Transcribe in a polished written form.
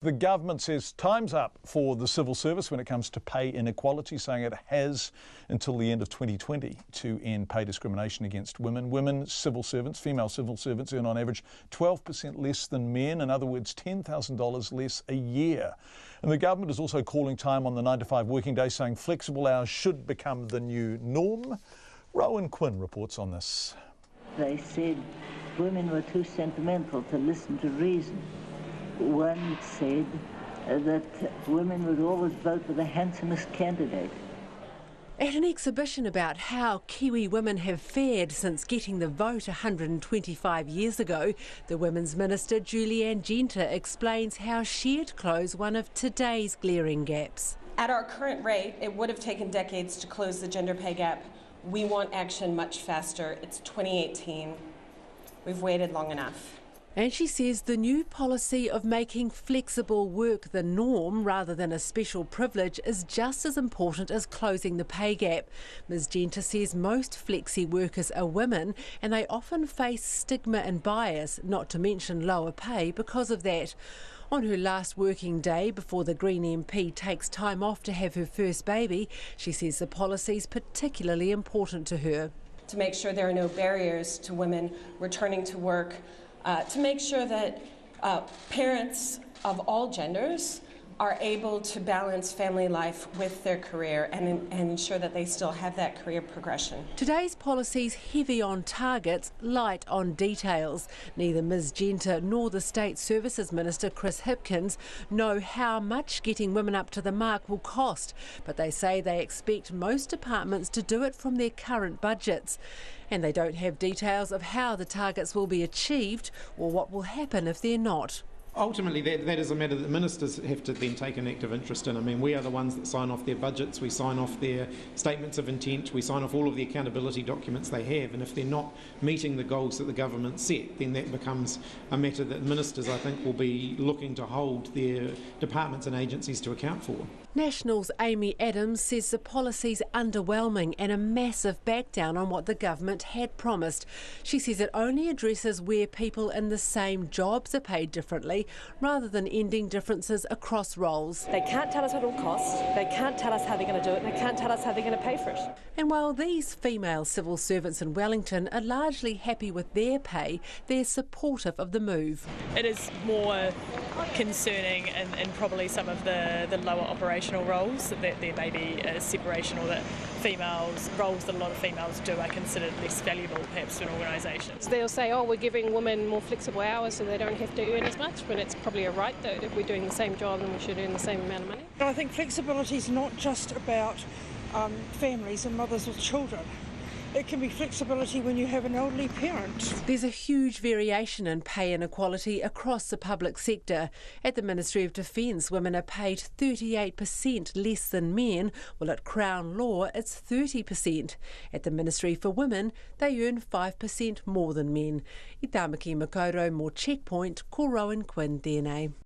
The government says time's up for the civil service when it comes to pay inequality, saying it has until the end of 2020 to end pay discrimination against women. Women civil servants, female civil servants, earn on average 12% less than men, in other words, $10,000 less a year. And the government is also calling time on the 9-to-5 working day, saying flexible hours should become the new norm. Rowan Quinn reports on this. They said women were too sentimental to listen to reason. One said that women would always vote for the handsomest candidate. At an exhibition about how Kiwi women have fared since getting the vote 125 years ago, the Women's Minister Julianne Genter explains how she'd close one of today's glaring gaps. At our current rate, it would have taken decades to close the gender pay gap. We want action much faster. It's 2018. We've waited long enough. And she says the new policy of making flexible work the norm rather than a special privilege is just as important as closing the pay gap. Ms Genter says most flexi workers are women and they often face stigma and bias, not to mention lower pay because of that. On her last working day before the Green MP takes time off to have her first baby, she says the policy is particularly important to her. To make sure there are no barriers to women returning to work, to make sure that parents of all genders are able to balance family life with their career and ensure that they still have that career progression. Today's policy's heavy on targets, light on details. Neither Ms Genter nor the State Services Minister Chris Hipkins know how much getting women up to the mark will cost, but they say they expect most departments to do it from their current budgets. And they don't have details of how the targets will be achieved or what will happen if they're not. Ultimately, that is a matter that ministers have to then take an active interest in. I mean, we are the ones that sign off their budgets, we sign off their statements of intent, we sign off all of the accountability documents they have, and if they're not meeting the goals that the government set, then that becomes a matter that ministers, I think, will be looking to hold their departments and agencies to account for. National's Amy Adams says the policy's underwhelming and a massive backdown on what the government had promised. She says it only addresses where people in the same jobs are paid differently, rather than ending differences across roles. They can't tell us what it will cost, they can't tell us how they're going to do it, and they can't tell us how they're going to pay for it. And while these female civil servants in Wellington are largely happy with their pay, they're supportive of the move. It is more concerning in probably some of the lower operational roles, that there may be a separation, or that roles that a lot of females do are considered less valuable perhaps to an organisation. So they'll say, oh, we're giving women more flexible hours so they don't have to earn as much, when it's probably a right though. If we're doing the same job, then we should earn the same amount of money. I think flexibility is not just about families and mothers with children. It can be flexibility when you have an elderly parent. There's a huge variation in pay inequality across the public sector. At the Ministry of Defence, women are paid 38% less than men, while at Crown Law it's 30%. At the Ministry for Women, they earn 5% more than men. I Tamaki Makaurau, more Checkpoint, ko Rowan Quinn, DNA.